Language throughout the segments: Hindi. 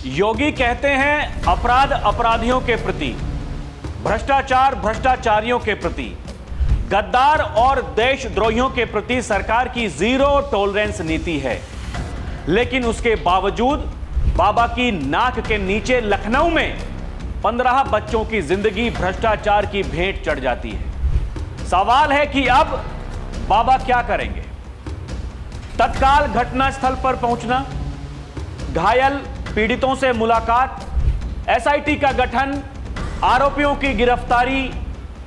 योगी कहते हैं अपराध अपराधियों के प्रति, भ्रष्टाचार भ्रष्टाचारियों के प्रति, गद्दार और देशद्रोहियों के प्रति सरकार की जीरो टॉलरेंस नीति है। लेकिन उसके बावजूद बाबा की नाक के नीचे लखनऊ में 15 बच्चों की जिंदगी भ्रष्टाचार की भेंट चढ़ जाती है। सवाल है कि अब बाबा क्या करेंगे? तत्काल घटनास्थल पर पहुंचना, घायल पीड़ितों से मुलाकात, एसआईटी का गठन, आरोपियों की गिरफ्तारी,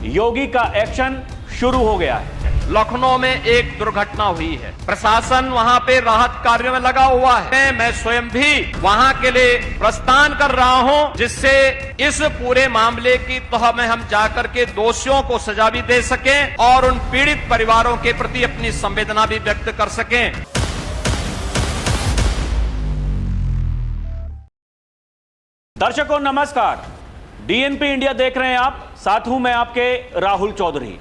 योगी का एक्शन शुरू हो गया है। लखनऊ में एक दुर्घटना हुई है, प्रशासन वहां पे राहत कार्यों में लगा हुआ है। मैं स्वयं भी वहां के लिए प्रस्थान कर रहा हूं, जिससे इस पूरे मामले की तह में हम जाकर के दोषियों को सजा भी दे सकें और उन पीड़ित परिवारों के प्रति अपनी संवेदना भी व्यक्त कर सकें। दर्शकों नमस्कार, डीएनपी इंडिया देख रहे हैं आप, साथ हूं मैं आपके राहुल चौधरी।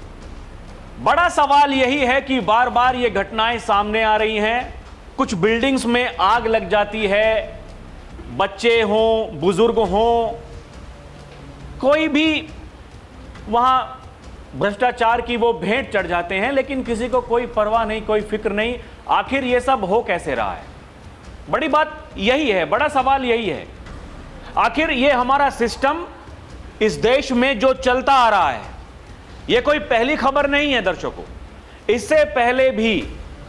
बड़ा सवाल यही है कि बार बार ये घटनाएं सामने आ रही हैं। कुछ बिल्डिंग्स में आग लग जाती है, बच्चे हों, बुजुर्ग हों, कोई भी वहां भ्रष्टाचार की वो भेंट चढ़ जाते हैं, लेकिन किसी को कोई परवाह नहीं, कोई फिक्र नहीं। आखिर ये सब हो कैसे रहा है? बड़ी बात यही है, बड़ा सवाल यही है। आखिर ये हमारा सिस्टम इस देश में जो चलता आ रहा है, ये कोई पहली खबर नहीं है दर्शकों। इससे पहले भी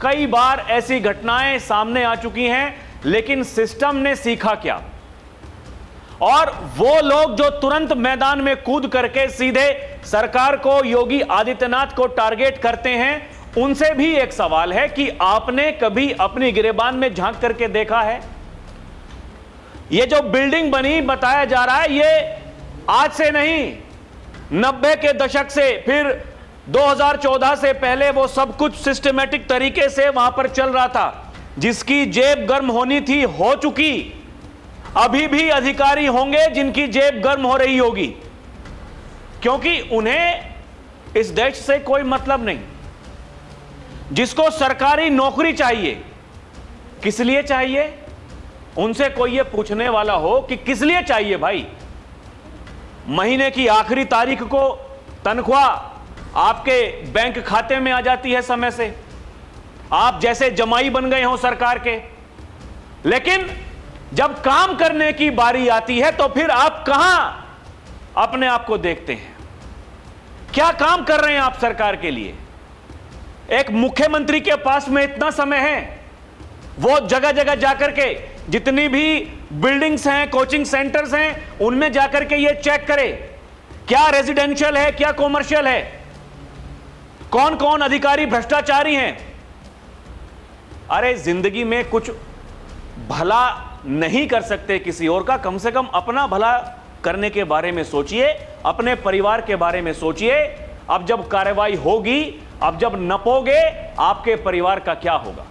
कई बार ऐसी घटनाएं सामने आ चुकी हैं, लेकिन सिस्टम ने सीखा क्या? और वो लोग जो तुरंत मैदान में कूद करके सीधे सरकार को, योगी आदित्यनाथ को टारगेट करते हैं, उनसे भी एक सवाल है कि आपने कभी अपनी गिरेबान में झांक करके देखा है? ये जो बिल्डिंग बनी बताया जा रहा है, ये आज से नहीं, 90 के दशक से, फिर 2014 से पहले वो सब कुछ सिस्टमैटिक तरीके से वहां पर चल रहा था। जिसकी जेब गर्म होनी थी हो चुकी, अभी भी अधिकारी होंगे जिनकी जेब गर्म हो रही होगी, क्योंकि उन्हें इस देश से कोई मतलब नहीं। जिसको सरकारी नौकरी चाहिए, किस लिए चाहिए? उनसे कोई ये पूछने वाला हो कि किस लिए चाहिए भाई? महीने की आखिरी तारीख को तनख्वाह आपके बैंक खाते में आ जाती है समय से, आप जैसे जमाई बन गए हो सरकार के। लेकिन जब काम करने की बारी आती है तो फिर आप कहां अपने आप को देखते हैं? क्या काम कर रहे हैं आप सरकार के लिए? एक मुख्यमंत्री के पास में इतना समय है, वो जगह जगह जाकर के जितनी भी बिल्डिंग्स हैं, कोचिंग सेंटर्स हैं, उनमें जाकर के ये चेक करे क्या रेजिडेंशियल है, क्या कॉमर्शियल है, कौन कौन अधिकारी भ्रष्टाचारी हैं। अरे जिंदगी में कुछ भला नहीं कर सकते किसी और का, कम से कम अपना भला करने के बारे में सोचिए, अपने परिवार के बारे में सोचिए। अब जब कार्रवाई होगी, अब जब नपोगे, आपके परिवार का क्या होगा?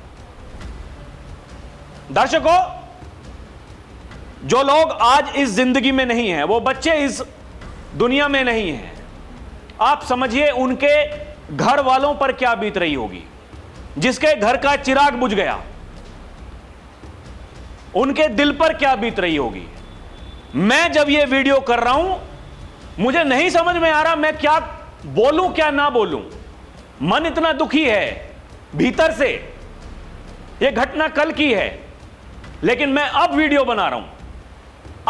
दर्शकों, जो लोग आज इस जिंदगी में नहीं हैं, वो बच्चे इस दुनिया में नहीं हैं, आप समझिए उनके घर वालों पर क्या बीत रही होगी। जिसके घर का चिराग बुझ गया, उनके दिल पर क्या बीत रही होगी। मैं जब ये वीडियो कर रहा हूं, मुझे नहीं समझ में आ रहा मैं क्या बोलूं क्या ना बोलूं। मन इतना दुखी है भीतर से। यह घटना कल की है, लेकिन मैं अब वीडियो बना रहा हूं।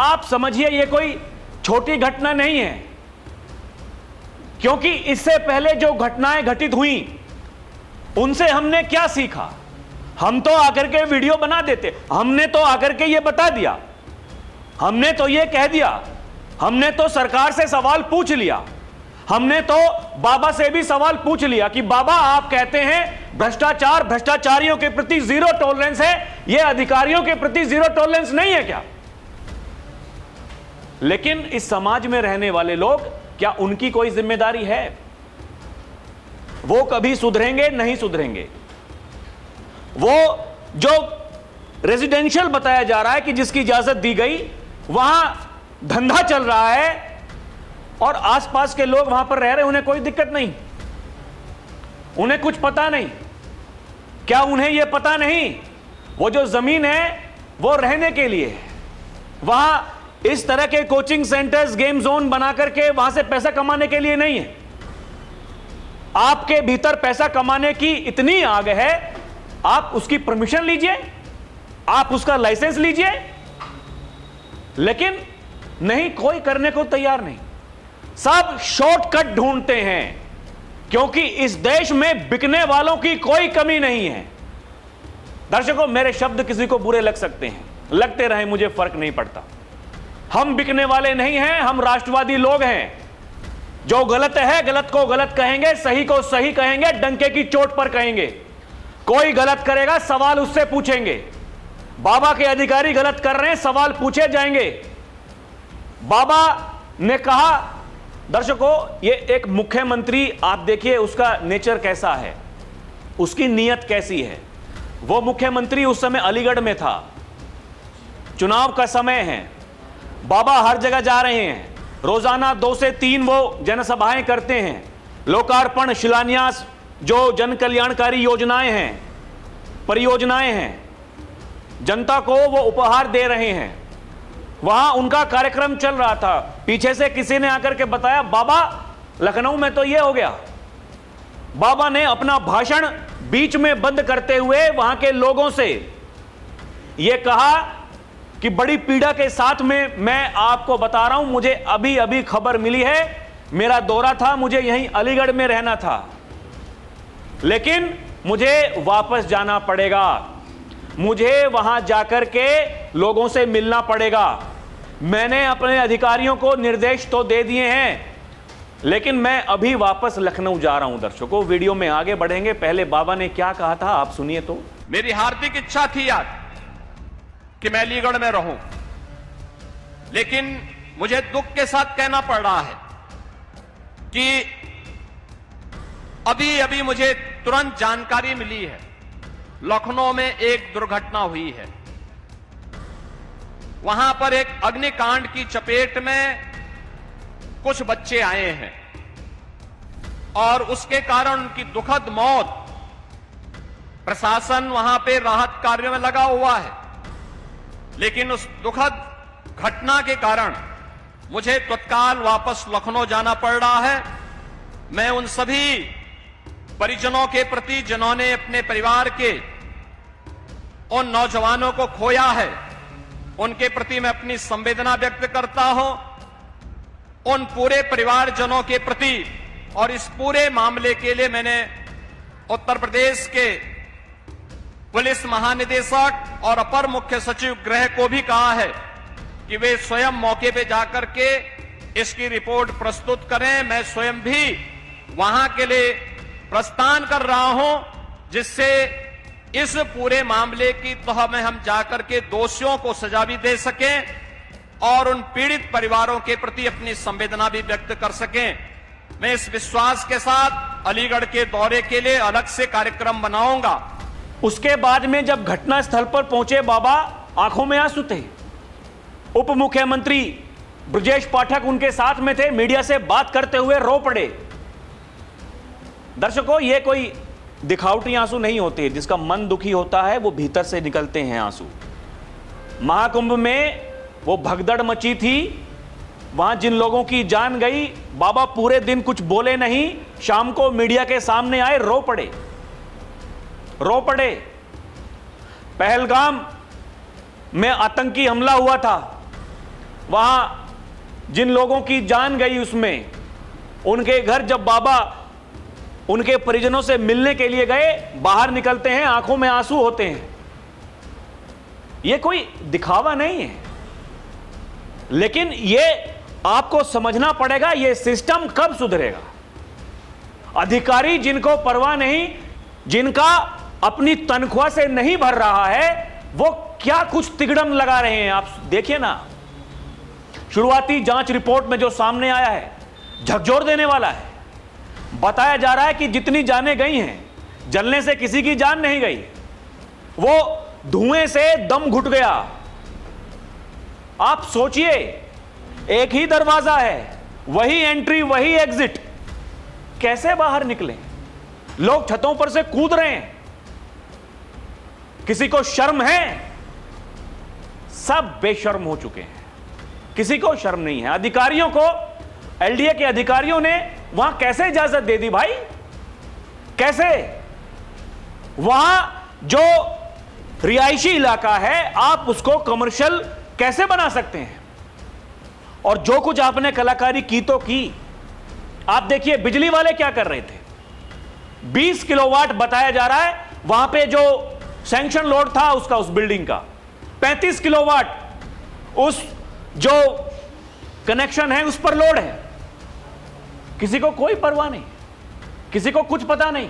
आप समझिए ये कोई छोटी घटना नहीं है, क्योंकि इससे पहले जो घटनाएं घटित हुई, उनसे हमने क्या सीखा? हम तो आकर के वीडियो बना देते, हमने तो आकर के ये बता दिया, हमने तो ये कह दिया, हमने तो सरकार से सवाल पूछ लिया, हमने तो बाबा से भी सवाल पूछ लिया कि बाबा आप कहते हैं भ्रष्टाचार भ्रष्टाचारियों के प्रति जीरो टॉलरेंस है, ये अधिकारियों के प्रति जीरो टॉलरेंस नहीं है क्या? लेकिन इस समाज में रहने वाले लोग, क्या उनकी कोई जिम्मेदारी है? वो कभी सुधरेंगे? नहीं सुधरेंगे। वो जो रेजिडेंशियल बताया जा रहा है कि जिसकी इजाजत दी गई, वहां धंधा चल रहा है और आसपास के लोग वहां पर रह रहे, उन्हें कोई दिक्कत नहीं, उन्हें कुछ पता नहीं। क्या उन्हें यह पता नहीं वो जो जमीन है वो रहने के लिए है, वहां इस तरह के कोचिंग सेंटर्स, गेम जोन बना करके वहां से पैसा कमाने के लिए नहीं है। आपके भीतर पैसा कमाने की इतनी आग है, आप उसकी परमिशन लीजिए, आप उसका लाइसेंस लीजिए, लेकिन नहीं, कोई करने को तैयार नहीं। सब शॉर्टकट ढूंढते हैं, क्योंकि इस देश में बिकने वालों की कोई कमी नहीं है। दर्शकों, मेरे शब्द किसी को बुरे लग सकते हैं, लगते रहे, मुझे फर्क नहीं पड़ता। हम बिकने वाले नहीं हैं, हम राष्ट्रवादी लोग हैं। जो गलत है गलत को गलत कहेंगे, सही को सही कहेंगे, डंके की चोट पर कहेंगे। कोई गलत करेगा, सवाल उससे पूछेंगे। बाबा के अधिकारी गलत कर रहे हैं, सवाल पूछे जाएंगे। बाबा ने कहा, दर्शकों, ये एक मुख्यमंत्री, आप देखिए उसका नेचर कैसा है, उसकी नीयत कैसी है। वो मुख्यमंत्री उस समय अलीगढ़ में था, चुनाव का समय है, बाबा हर जगह जा रहे हैं, रोजाना 2 से 3 वो जनसभाएं करते हैं, लोकार्पण, शिलान्यास, जो जन कल्याणकारी योजनाएं हैं, परियोजनाएं हैं, जनता को वो उपहार दे रहे हैं। वहां उनका कार्यक्रम चल रहा था, पीछे से किसी ने आकर के बताया, बाबा लखनऊ में तो ये हो गया। बाबा ने अपना भाषण बीच में बंद करते हुए वहां के लोगों से यह कहा कि बड़ी पीड़ा के साथ में मैं आपको बता रहा हूं, मुझे अभी अभी खबर मिली है, मेरा दौरा था, मुझे यहीं अलीगढ़ में रहना था, लेकिन मुझे वापस जाना पड़ेगा, मुझे वहां जाकर के लोगों से मिलना पड़ेगा। मैंने अपने अधिकारियों को निर्देश तो दे दिए हैं, लेकिन मैं अभी वापस लखनऊ जा रहा हूं। दर्शकों, वीडियो में आगे बढ़ेंगे, पहले बाबा ने क्या कहा था आप सुनिए तो। मेरी हार्दिक इच्छा थी आज कि मैं अलीगढ़ में रहूं, लेकिन मुझे दुख के साथ कहना पड़ रहा है कि अभी अभी मुझे तुरंत जानकारी मिली है, लखनऊ में एक दुर्घटना हुई है। वहां पर एक अग्निकांड की चपेट में कुछ बच्चे आए हैं और उसके कारण उनकी दुखद मौत। प्रशासन वहां पे राहत कार्य में लगा हुआ है, लेकिन उस दुखद घटना के कारण मुझे तत्काल वापस लखनऊ जाना पड़ रहा है। मैं उन सभी परिजनों के प्रति जिन्होंने अपने परिवार के उन नौजवानों को खोया है, उनके प्रति मैं अपनी संवेदना व्यक्त करता हूं। उन पूरे परिवारजनों के प्रति और इस पूरे मामले के लिए मैंने उत्तर प्रदेश के पुलिस महानिदेशक और अपर मुख्य सचिव गृह को भी कहा है कि वे स्वयं मौके पे जाकर के इसकी रिपोर्ट प्रस्तुत करें। मैं स्वयं भी वहां के लिए प्रस्थान कर रहा हूं, जिससे इस पूरे मामले की तह में हम जाकर के दोषियों को सजा भी दे सकें और उन पीड़ित परिवारों के प्रति अपनी संवेदना भी व्यक्त कर सकें। मैं इस विश्वास के साथ अलीगढ़ के दौरे के लिए अलग से कार्यक्रम बनाऊंगा। उसके बाद में जब घटना स्थल पर पहुंचे बाबा, आंखों में आंसू थे। उप मुख्यमंत्री ब्रजेश पाठक उनके साथ में थे, मीडिया से बात करते हुए रो पड़े। दर्शकों, ये कोई दिखावटी आंसू नहीं होते, जिसका मन दुखी होता है वो भीतर से निकलते हैं आंसू। महाकुंभ में वो भगदड़ मची थी, वहां जिन लोगों की जान गई, बाबा पूरे दिन कुछ बोले नहीं, शाम को मीडिया के सामने आए, रो पड़े, रो पड़े। पहलगाम में आतंकी हमला हुआ था, वहां जिन लोगों की जान गई, उसमें उनके घर जब बाबा उनके परिजनों से मिलने के लिए गए, बाहर निकलते हैं, आंखों में आंसू होते हैं। यह कोई दिखावा नहीं है, लेकिन यह आपको समझना पड़ेगा, यह सिस्टम कब सुधरेगा। अधिकारी जिनको परवाह नहीं, जिनका अपनी तनख्वाह से नहीं भर रहा है, वो क्या कुछ तिगड़म लगा रहे हैं। आप देखिए ना, शुरुआती जांच रिपोर्ट में जो सामने आया है, झकझोर देने वाला है। बताया जा रहा है कि जितनी जानें गई हैं, जलने से किसी की जान नहीं गई, वो धुएं से दम घुट गया। आप सोचिए, एक ही दरवाजा है, वही एंट्री वही एग्जिट, कैसे बाहर निकले। लोग छतों पर से कूद रहे हैं, किसी को शर्म है? सब बेशर्म हो चुके हैं। किसी को शर्म नहीं है। अधिकारियों को, एलडीए के अधिकारियों ने वहां कैसे इजाजत दे दी भाई? कैसे? वहां जो रिहायशी इलाका है आप उसको कमर्शियल कैसे बना सकते हैं? और जो कुछ आपने कलाकारी की तो की। आप देखिए बिजली वाले क्या कर रहे थे। 20 किलोवाट बताया जा रहा है वहां पे जो सैंक्शन लोड था उसका, उस बिल्डिंग का 35 किलोवाट उस जो कनेक्शन है उस पर लोड है। किसी को कोई परवाह नहीं, किसी को कुछ पता नहीं।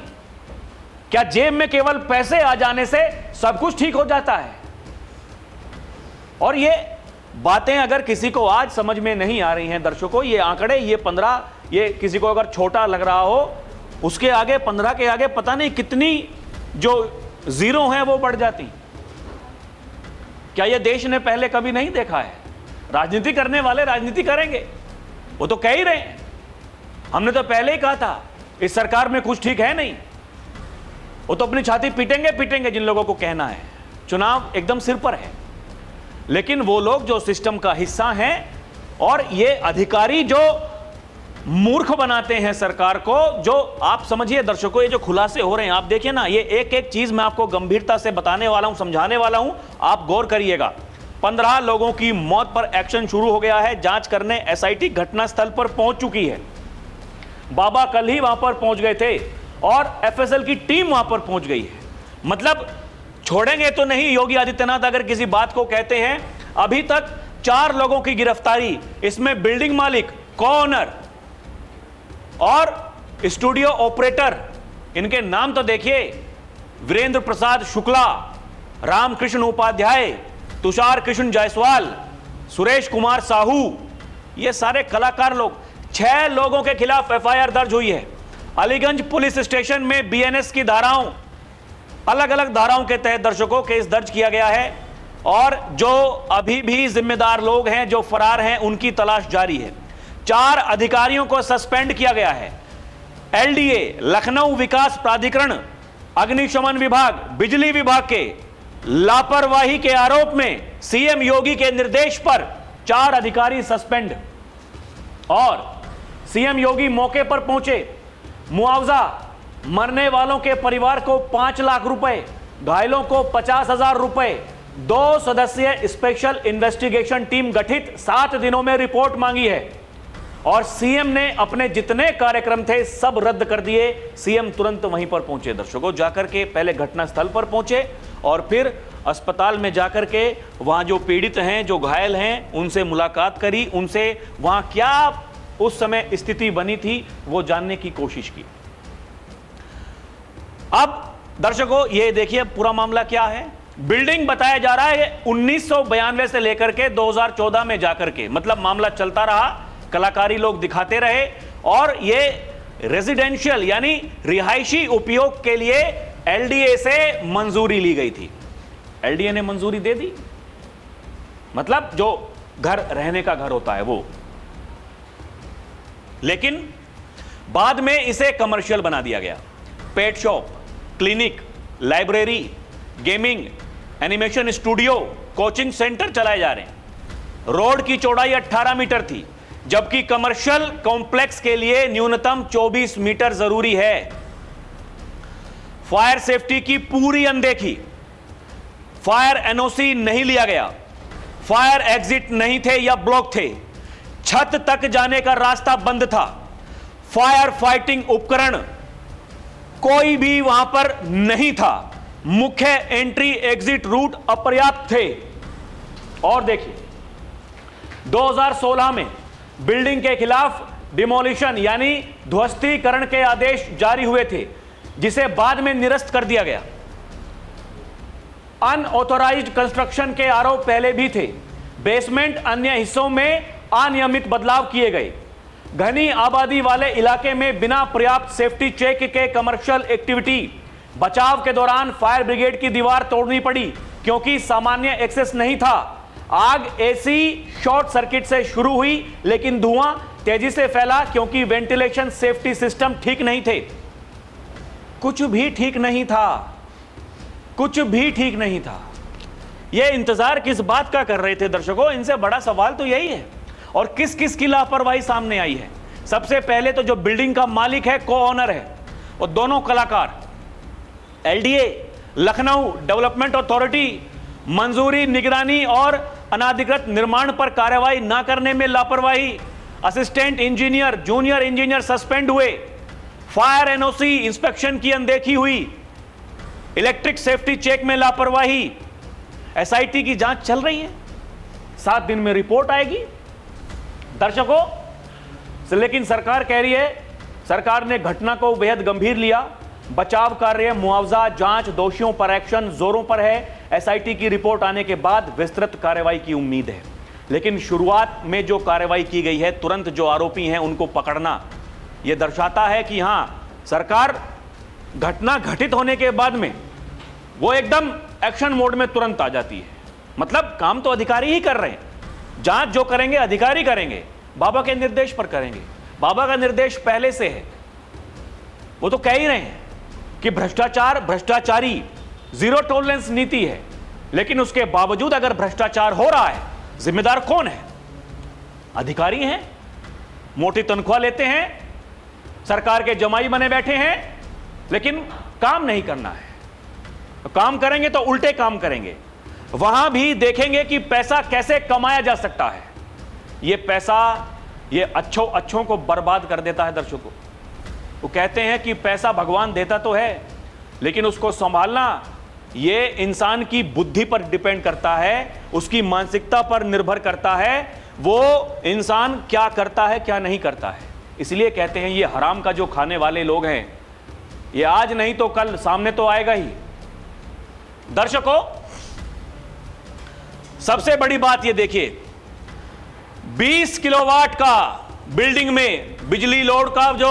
क्या जेब में केवल पैसे आ जाने से सब कुछ ठीक हो जाता है? और ये बातें अगर किसी को आज समझ में नहीं आ रही हैं दर्शकों, ये आंकड़े, ये 15, ये किसी को अगर छोटा लग रहा हो, उसके आगे 15 के आगे पता नहीं कितनी जो जीरो हैं वो बढ़ जाती। क्या ये देश ने पहले कभी नहीं देखा है? राजनीति करने वाले राजनीति करेंगे, वो तो कह ही रहे हैं। हमने तो पहले ही कहा था इस सरकार में कुछ ठीक है नहीं। वो तो अपनी छाती पीटेंगे जिन लोगों को कहना है। चुनाव एकदम सिर पर है, लेकिन वो लोग जो सिस्टम का हिस्सा हैं और ये अधिकारी जो मूर्ख बनाते हैं सरकार को, जो आप समझिए दर्शकों, ये जो खुलासे हो रहे हैं आप देखिए ना, ये एक एक चीज मैं आपको गंभीरता से बताने वाला हूं, समझाने वाला हूं, आप गौर करिएगा। 15 लोगों की मौत पर एक्शन शुरू हो गया है। जांच करने एसआईटी घटनास्थल पर पहुंच चुकी है। बाबा कल ही वहां पर पहुंच गए थे और एफएसएल की टीम वहां पर पहुंच गई है। मतलब छोड़ेंगे तो नहीं योगी आदित्यनाथ अगर किसी बात को कहते हैं। अभी तक 4 लोगों की गिरफ्तारी, इसमें बिल्डिंग मालिक, को-ओनर और स्टूडियो ऑपरेटर, इनके नाम तो देखिए, वीरेंद्र प्रसाद शुक्ला, रामकृष्ण उपाध्याय, तुषार कृष्ण जायसवाल, सुरेश कुमार साहू, ये सारे कलाकार लोग। 6 लोगों के खिलाफ एफआईआर दर्ज हुई है। अलीगंज पुलिस स्टेशन में बीएनएस की धाराओं, अलग अलग धाराओं के तहत दर्शकों केस दर्ज किया गया है और जो अभी भी जिम्मेदार लोग हैं जो फरार हैं उनकी तलाश जारी है। 4 अधिकारियों को सस्पेंड किया गया है। एलडीए, लखनऊ विकास प्राधिकरण, अग्निशमन विभाग, बिजली विभाग के लापरवाही के आरोप में सीएम योगी के निर्देश पर 4 अधिकारी सस्पेंड। और सीएम योगी मौके पर पहुंचे, मुआवजा, मरने वालों के परिवार को 5 लाख रुपए, घायलों को 50,000 रुपए। 2 सदस्यीय स्पेशल इन्वेस्टिगेशन टीम गठित, 7 दिनों में रिपोर्ट मांगी है। और सीएम ने अपने जितने कार्यक्रम थे सब रद्द कर दिए। सीएम तुरंत वहीं पर पहुंचे दर्शकों, जाकर के पहले घटनास्थल पर पहुंचे और फिर अस्पताल में जाकर के वहां जो पीड़ित हैं, जो घायल हैं, उनसे मुलाकात करी, उनसे वहां क्या उस समय स्थिति बनी थी वो जानने की कोशिश की। अब दर्शकों ये देखिए पूरा मामला क्या है। बिल्डिंग बताया जा रहा है 1992 से लेकर के 2014 में जाकर के, मतलब मामला चलता रहा, कलाकारी लोग दिखाते रहे और ये रेजिडेंशियल यानी रिहायशी उपयोग के लिए एलडीए से मंजूरी ली गई थी। एलडीए ने मंजूरी दे दी, मतलब जो घर रहने का घर होता है वो। लेकिन बाद में इसे कमर्शियल बना दिया गया। Pet shop, clinic, library, gaming, animation studio, coaching centre चलाए जा रहे हैं। रोड की चौड़ाई 18 मीटर थी, जबकि कमर्शियल कॉम्प्लेक्स के लिए न्यूनतम 24 मीटर जरूरी है। फायर सेफ्टी की पूरी अनदेखी, फायर एनओसी नहीं लिया गया, फायर एग्जिट नहीं थे या ब्लॉक थे, छत तक जाने का रास्ता बंद था, फायर फाइटिंग उपकरण कोई भी वहां पर नहीं था, मुख्य एंट्री एग्जिट रूट अपर्याप्त थे। और देखिए 2016 में बिल्डिंग के खिलाफ डिमोलिशन यानी ध्वस्तीकरण के आदेश जारी हुए थे, जिसे बाद में निरस्त कर दिया गया। अनऑथोराइज्ड कंस्ट्रक्शन के आरोप पहले भी थे। बेसमेंट अन्य हिस्सों में अनियमित बदलाव किए गए। घनी आबादी वाले इलाके में बिना पर्याप्त सेफ्टी चेक के कमर्शियल एक्टिविटी। बचाव के दौरान फायर ब्रिगेड की दीवार तोड़नी पड़ी क्योंकि सामान्य एक्सेस नहीं था। आग एसी शॉर्ट सर्किट से शुरू हुई, लेकिन धुआं तेजी से फैला क्योंकि वेंटिलेशन सेफ्टी सिस्टम ठीक नहीं थे। कुछ भी ठीक नहीं था, कुछ भी ठीक नहीं था। यह इंतजार किस बात का कर रहे थे दर्शकों? इनसे बड़ा सवाल तो यही है। और किस किस की लापरवाही सामने आई है। सबसे पहले तो जो बिल्डिंग का मालिक है, को ऑनर है, और दोनों कलाकार, एलडीए लखनऊ डेवलपमेंट अथॉरिटी मंजूरी, निगरानी और अनाधिकृत निर्माण पर कार्रवाई न करने में लापरवाही, assistant engineer, junior engineer suspend हुए, फायर एनओसी इंस्पेक्शन की अनदेखी हुई, इलेक्ट्रिक सेफ्टी चेक में लापरवाही। एसआईटी की जांच चल रही है, 7 दिन में रिपोर्ट आएगी दर्शकों। लेकिन सरकार कह रही है, सरकार ने घटना को बेहद गंभीर लिया, बचाव कार्य, मुआवजा, जांच, दोषियों पर एक्शन जोरों पर है। एसआईटी की रिपोर्ट आने के बाद विस्तृत कार्रवाई की उम्मीद है। लेकिन शुरुआत में जो कार्रवाई की गई है, तुरंत जो आरोपी हैं उनको पकड़ना, यह दर्शाता है कि हां, सरकार घटना घटित होने के बाद में वो एकदम एक्शन मोड में तुरंत आ जाती है। मतलब काम तो अधिकारी ही कर रहे हैं, जांच जो करेंगे अधिकारी करेंगे, बाबा के निर्देश पर करेंगे। बाबा का निर्देश पहले से है, वो तो कह ही रहे हैं कि भ्रष्टाचार, भ्रष्टाचारी, जीरो टॉलरेंस नीति है। लेकिन उसके बावजूद अगर भ्रष्टाचार हो रहा है, जिम्मेदार कौन है? अधिकारी हैं, मोटी तनख्वाह लेते हैं, सरकार के जमाई बने बैठे हैं, लेकिन काम नहीं करना है। काम करेंगे तो उल्टे काम करेंगे। वहां भी देखेंगे कि पैसा कैसे कमाया जा सकता है। ये पैसा ये अच्छों को बर्बाद कर देता है दर्शकों। वो कहते हैं कि पैसा भगवान देता तो है, लेकिन उसको संभालना ये इंसान की बुद्धि पर डिपेंड करता है, उसकी मानसिकता पर निर्भर करता है, वो इंसान क्या करता है क्या नहीं करता है। इसलिए कहते हैं ये हराम का जो खाने वाले लोग हैं, ये आज नहीं तो कल सामने तो आएगा ही। दर्शकों, सबसे बड़ी बात ये देखिए, 20 किलोवाट का बिल्डिंग में बिजली लोड का जो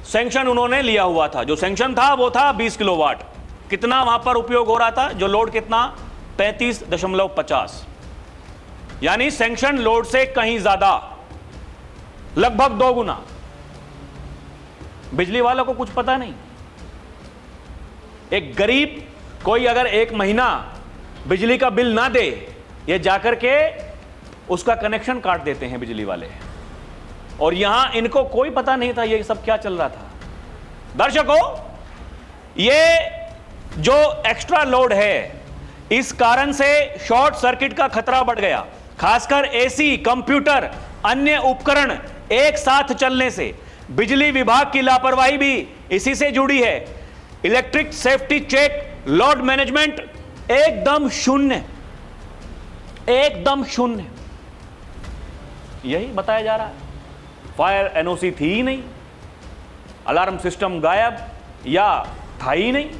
सैंक्शन उन्होंने लिया हुआ था, जो सैंक्शन था वो था 20 किलोवाट। कितना वहां पर उपयोग हो रहा था, जो लोड कितना, 35.50, यानी सैंक्शन लोड से कहीं ज्यादा, लगभग 2 गुना। बिजली वालों को कुछ पता नहीं। एक गरीब कोई अगर 1 महीना बिजली का बिल ना दे, ये जाकर के उसका कनेक्शन काट देते हैं बिजली वाले। और यहां इनको कोई पता नहीं था ये सब क्या चल रहा था। दर्शकों, ये जो एक्स्ट्रा लोड है, इस कारण से शॉर्ट सर्किट का खतरा बढ़ गया। खासकर एसी, कंप्यूटर, अन्य उपकरण एक साथ चलने से। बिजली विभाग की लापरवाही भी इसी से जुड़ी है। Electric safety check, load management एकदम शून्य, एकदम शून्य, यही बताया जा रहा है। फायर एनओसी थी ही नहीं, अलार्म सिस्टम गायब या था ही नहीं,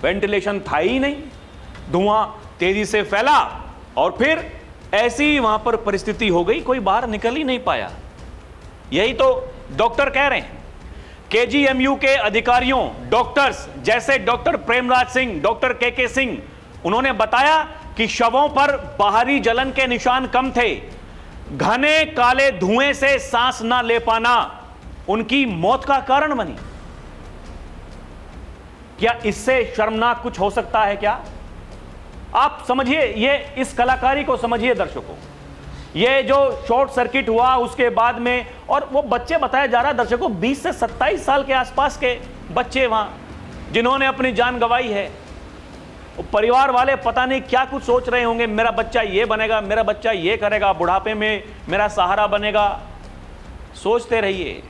वेंटिलेशन था ही नहीं, धुआं तेजी से फैला और फिर ऐसी वहां पर परिस्थिति हो गई, कोई बाहर निकल ही नहीं पाया। यही तो डॉक्टर कह रहे हैं। केजीएमयू के अधिकारियों, डॉक्टर्स जैसे डॉक्टर प्रेमराज सिंह, डॉक्टर के सिंह, उन्होंने बताया कि शवों पर बाहरी जलन के निशान कम थे। घने काले धुएं से सांस ना ले पाना उनकी मौत का कारण बनी। क्या इससे शर्मनाक कुछ हो सकता है क्या? आप समझिए, ये इस कलाकारी को समझिए दर्शकों। ये जो शॉर्ट सर्किट हुआ उसके बाद में, और वो बच्चे बताया जा रहा है दर्शकों, 20 से 27 साल के आसपास के बच्चे वहां जिन्होंने अपनी जान गंवाई है। परिवार वाले पता नहीं क्या कुछ सोच रहे होंगे, मेरा बच्चा ये बनेगा, मेरा बच्चा ये करेगा, बुढ़ापे में मेरा सहारा बनेगा। सोचते रहिए,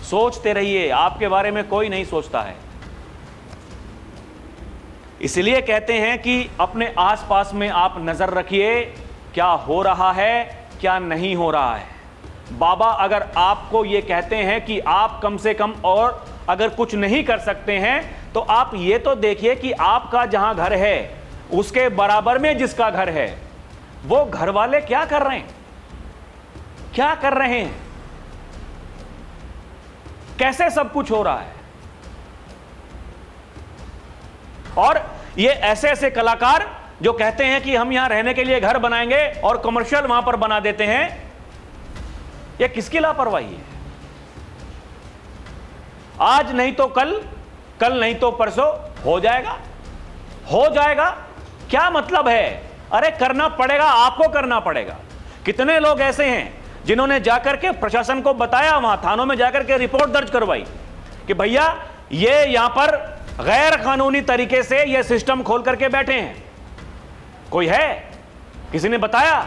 सोचते रहिए, आपके बारे में कोई नहीं सोचता है। इसलिए कहते हैं कि अपने आसपास में आप नजर रखिए, क्या हो रहा है क्या नहीं हो रहा है। बाबा अगर आपको ये कहते हैं कि आप कम से कम और अगर कुछ नहीं कर सकते हैं, तो आप ये तो देखिए कि आपका जहां घर है उसके बराबर में जिसका घर है, वो घर वाले क्या कर रहे हैं, क्या कर रहे हैं, कैसे सब कुछ हो रहा है। और ये ऐसे ऐसे कलाकार जो कहते हैं कि हम यहां रहने के लिए घर बनाएंगे और कमर्शियल वहां पर बना देते हैं, ये किसकी लापरवाही है? आज नहीं तो कल, कल नहीं तो परसों हो जाएगा, हो जाएगा। क्या मतलब है? अरे करना पड़ेगा, आपको करना पड़ेगा, कितने लोग ऐसे हैं जिन्होंने जाकर के प्रशासन को बताया, वहां थानों में जाकर के रिपोर्ट दर्ज करवाई कि भैया ये यहां पर गैर कानूनी तरीके से ये सिस्टम खोल करके बैठे हैं। कोई है? किसी ने बताया?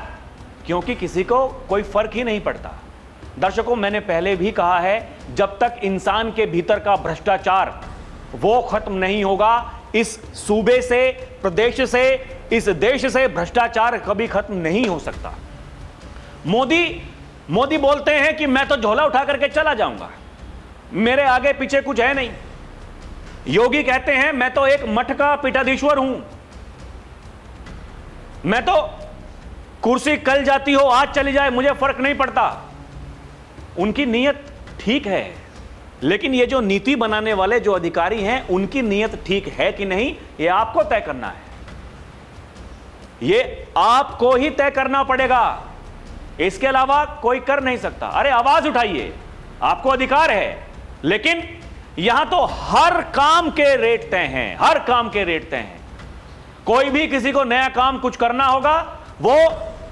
क्योंकि किसी को कोई फर्क ही नहीं पड़ता। दर्शकों, मैंने पहले भी कहा है, जब तक इंसान के भीतर का भ्रष्टाचार वो खत्म नहीं होगा, इस सूबे से, प्रदेश से, इस देश से भ्रष्टाचार कभी खत्म नहीं हो सकता। मोदी बोलते हैं कि मैं तो झोला उठा करके चला जाऊंगा, मेरे आगे पीछे कुछ है नहीं। योगी कहते हैं मैं तो एक मठ का पीठाधीश्वर हूं, मैं तो कुर्सी कल जाती हो आज चली जाए मुझे फर्क नहीं पड़ता। उनकी नीयत ठीक है, लेकिन ये जो नीति बनाने वाले जो अधिकारी हैं उनकी नीयत ठीक है कि नहीं, ये आपको तय करना है। ये आपको ही तय करना पड़ेगा, इसके अलावा कोई कर नहीं सकता। अरे आवाज उठाइए, आपको अधिकार है, लेकिन यहां तो हर काम के रेट तय हैं, हर काम के रेट तय हैं। कोई भी किसी को नया काम कुछ करना होगा, वो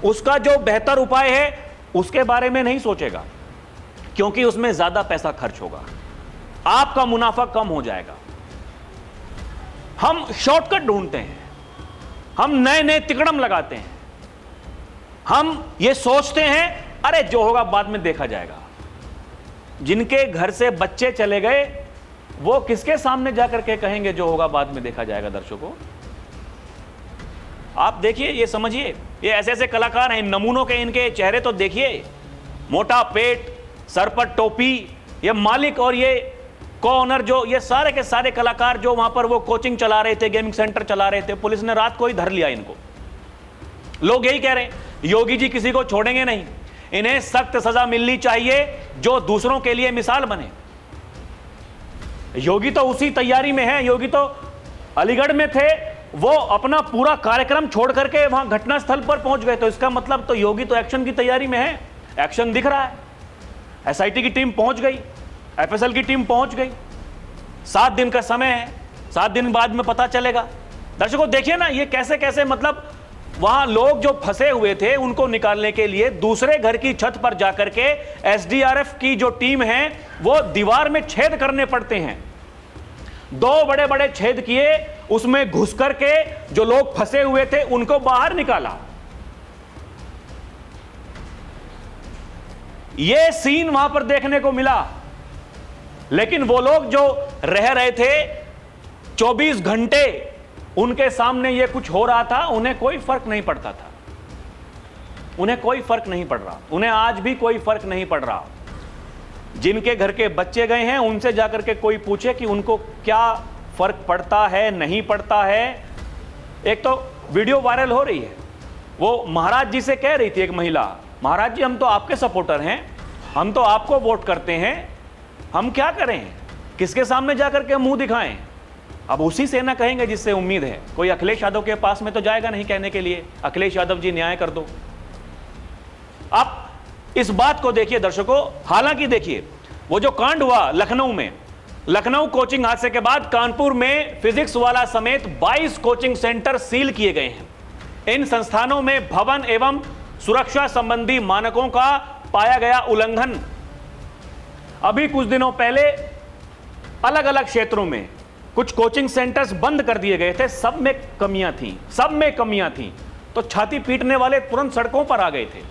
उसका जो बेहतर उपाय है उसके बारे में नहीं सोचेगा, क्योंकि उसमें ज्यादा पैसा खर्च होगा, आपका मुनाफा कम हो जाएगा। हम शॉर्टकट ढूंढते हैं, हम नए नए तिकड़म लगाते हैं, हम ये सोचते हैं अरे जो होगा बाद में देखा जाएगा। जिनके घर से बच्चे चले गए वो किसके सामने जाकर के कहेंगे जो होगा बाद में देखा जाएगा? दर्शकों, आप देखिए, ये समझिए, ये ऐसे ऐसे कलाकार हैं, नमूनों के इनके चेहरे तो देखिए, मोटा पेट, सर पर टोपी, ये मालिक और ये को-ओनर, जो ये सारे के सारे कलाकार जो वहां पर वो कोचिंग चला रहे थे, गेमिंग सेंटर चला रहे थे, पुलिस ने रात को ही धर लिया इनको। लोग यही कह रहे हैं, योगी जी किसी को छोड़ेंगे नहीं, इन्हें सख्त सजा मिलनी चाहिए जो दूसरों के लिए मिसाल बने। योगी तो उसी तैयारी में है, योगी तो अलीगढ़ में थे, वो अपना पूरा कार्यक्रम छोड़ करके वहां घटनास्थल पर पहुंच गए, तो इसका मतलब तो योगी तो एक्शन की तैयारी में है, एक्शन दिख रहा है। एसआईटी की टीम पहुंच गई, एफएसएल की टीम पहुंच गई, 7 दिन का समय है, 7 दिन बाद में पता चलेगा। दर्शकों देखिए ना, ये कैसे कैसे, मतलब वहां लोग जो फंसे हुए थे उनको निकालने के लिए दूसरे घर की छत पर जाकर के एसडीआरएफ की जो टीम है वो दीवार में छेद करने पड़ते हैं। 2 बड़े बड़े छेद किए, उसमें घुस करके जो लोग फंसे हुए थे उनको बाहर निकाला। यह सीन वहां पर देखने को मिला, लेकिन वो लोग जो रह रहे थे 24 घंटे उनके सामने ये कुछ हो रहा था, उन्हें कोई फर्क नहीं पड़ता था, उन्हें कोई फर्क नहीं पड़ रहा, उन्हें आज भी कोई फर्क नहीं पड़ रहा। जिनके घर के बच्चे गए हैं उनसे जाकर के कोई पूछे कि उनको क्या फर्क पड़ता है, नहीं पड़ता है। एक तो वीडियो वायरल हो रही है, वो महाराज जी से कह रही थी एक महिला, महाराज जी हम तो आपके सपोर्टर हैं, हम तो आपको वोट करते हैं, हम क्या करें, किसके सामने जाकर के मुंह दिखाएं। अब उसी से ना कहेंगे जिससे उम्मीद है। कोई अखिलेश यादव के पास में तो जाएगा नहीं कहने के लिए अखिलेश यादव जी न्याय कर दो। आप इस बात को देखिए दर्शकों, हालांकि देखिए वो जो कांड हुआ लखनऊ में, लखनऊ कोचिंग हादसे के बाद कानपुर में फिजिक्स वाला समेत 22 कोचिंग सेंटर सील किए गए हैं। इन संस्थानों में भवन एवं सुरक्षा संबंधी मानकों का पाया गया उल्लंघन। अभी कुछ दिनों पहले अलग अलग क्षेत्रों में कुछ कोचिंग सेंटर्स बंद कर दिए गए थे, सब में कमियां थी, सब में कमियां थी, तो छाती पीटने वाले तुरंत सड़कों पर आ गए थे।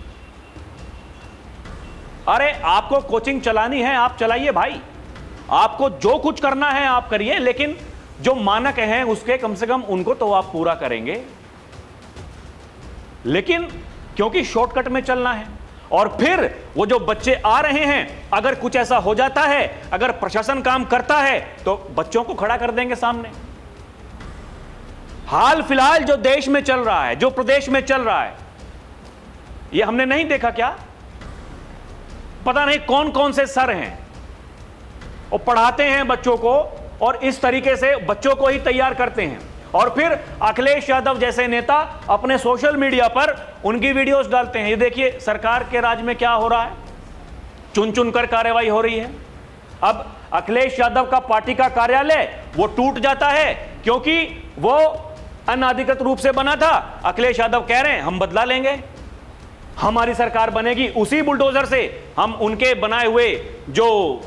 अरे आपको कोचिंग चलानी है आप चलाइए भाई, आपको जो कुछ करना है आप करिए, लेकिन जो मानक हैं उसके कम से कम उनको तो आप पूरा करेंगे। लेकिन क्योंकि शॉर्टकट में चलना है, और फिर वो जो बच्चे आ रहे हैं, अगर कुछ ऐसा हो जाता है, अगर प्रशासन काम करता है तो बच्चों को खड़ा कर देंगे सामने। हाल फिलहाल जो देश में चल रहा है, जो प्रदेश में चल रहा है, ये हमने नहीं देखा क्या? पता नहीं कौन कौन से सर हैं वो पढ़ाते हैं बच्चों को और इस तरीके से बच्चों को ही तैयार करते हैं, और फिर अखिलेश यादव जैसे नेता अपने सोशल मीडिया पर उनकी वीडियोस डालते हैं। ये देखिए सरकार के राज में क्या हो रहा है, चुन चुन कर कार्रवाई हो रही है। अब अखिलेश यादव का पार्टी का कार्यालय वो टूट जाता है क्योंकि वो अनाधिकृत रूप से बना था। अखिलेश यादव कह रहे हैं हम बदला लेंगे, हमारी सरकार बनेगी, उसी बुलडोजर से हम उनके बनाए हुए जो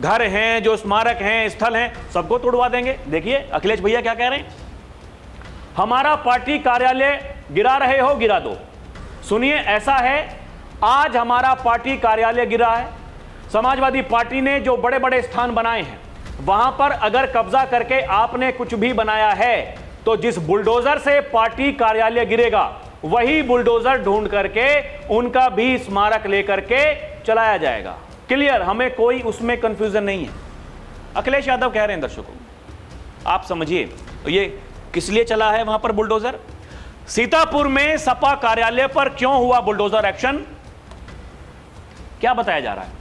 घर हैं, जो स्मारक हैं, स्थल हैं, सबको तोड़वा देंगे। देखिए अखिलेश भैया क्या कह रहे हैं, हमारा पार्टी कार्यालय गिरा रहे हो, गिरा दो। सुनिए, ऐसा है, आज हमारा पार्टी कार्यालय गिरा है। समाजवादी पार्टी ने जो बड़े बड़े स्थान बनाए हैं, वहां पर अगर कब्जा करके आपने कुछ भी बनाया है तो जिस बुलडोजर से पार्टी कार्यालय गिरेगा वही बुलडोजर ढूंढ करके उनका भी स्मारक लेकर के चलाया जाएगा। क्लियर, हमें कोई उसमें कंफ्यूजन नहीं है। अखिलेश यादव कह रहे हैं दर्शकों, आप समझिए ये किस लिए चला है वहां पर बुलडोजर। सीतापुर में सपा कार्यालय पर क्यों हुआ बुलडोजर एक्शन, क्या बताया जा रहा है।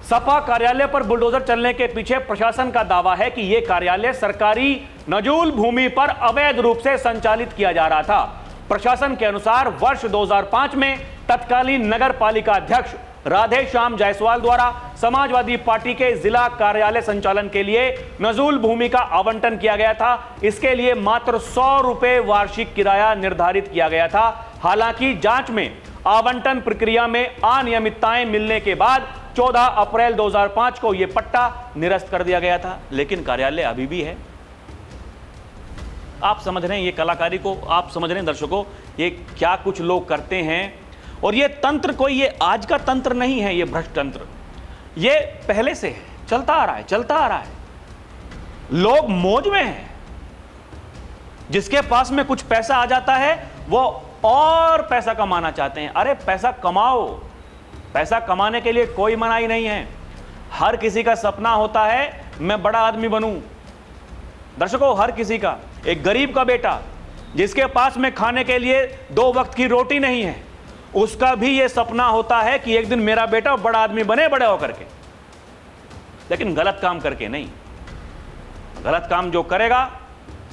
सपा कार्यालय पर बुलडोजर चलने के पीछे प्रशासन का दावा है कि यह कार्यालय सरकारी नजूल भूमि पर अवैध रूप से संचालित किया जा रहा था। प्रशासन के अनुसार वर्ष 2005 में तत्कालीन नगर पालिका अध्यक्ष राधे श्याम जायसवाल द्वारा समाजवादी पार्टी के जिला कार्यालय संचालन के लिए नजूल भूमि का आवंटन किया गया था। इसके लिए मात्र 100 रुपए वार्षिक किराया निर्धारित किया गया था। हालांकि जांच में आवंटन प्रक्रिया में अनियमितताएं मिलने के बाद 14 अप्रैल 2005 को यह पट्टा निरस्त कर दिया गया था, लेकिन कार्यालय अभी भी है। आप समझ रहे हैं ये कलाकारी को, आप समझ रहे हैं दर्शकों ये क्या कुछ लोग करते हैं। और ये तंत्र कोई ये आज का तंत्र नहीं है, ये भ्रष्ट तंत्र ये पहले से है, चलता आ रहा है, चलता आ रहा है। लोग मौज में हैं, जिसके पास में कुछ पैसा आ जाता है वो और पैसा कमाना चाहते हैं। अरे पैसा कमाओ, पैसा कमाने के लिए कोई मनाही नहीं है। हर किसी का सपना होता है मैं बड़ा आदमी बनूं। दर्शकों, हर किसी का, एक गरीब का बेटा जिसके पास में खाने के लिए 2 वक्त की रोटी नहीं है, उसका भी यह सपना होता है कि एक दिन मेरा बेटा बड़ा आदमी बने, बड़े होकर के। लेकिन गलत काम करके नहीं, गलत काम जो करेगा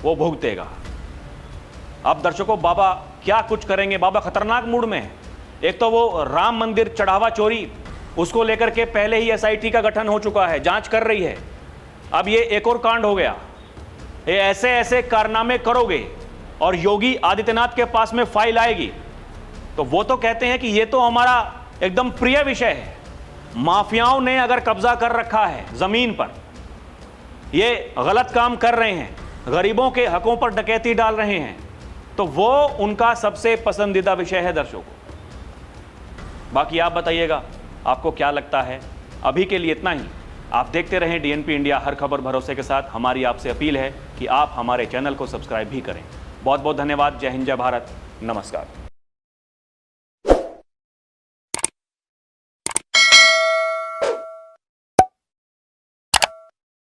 वो भुगतेगा। अब दर्शकों बाबा क्या कुछ करेंगे, बाबा खतरनाक मूड में है। एक तो वो राम मंदिर चढ़ावा चोरी, उसको लेकर के पहले ही एसआईटी का गठन हो चुका है, जांच कर रही है। अब ये एक और कांड हो गया। ये ऐसे ऐसे कारनामे करोगे और योगी आदित्यनाथ के पास में फाइल आएगी तो वो तो कहते हैं कि ये तो हमारा एकदम प्रिय विषय है। माफियाओं ने अगर कब्जा कर रखा है जमीन पर, ये गलत काम कर रहे हैं, गरीबों के हकों पर डकैती डाल रहे हैं, तो वो उनका सबसे पसंदीदा विषय है दर्शकों। बाकी आप बताइएगा आपको क्या लगता है। अभी के लिए इतना ही। आप देखते रहें डीएनपी इंडिया, हर खबर भरोसे के साथ। हमारी आपसे अपील है कि आप हमारे चैनल को सब्सक्राइब भी करें। बहुत बहुत धन्यवाद। जय हिंद, जय भारत, नमस्कार।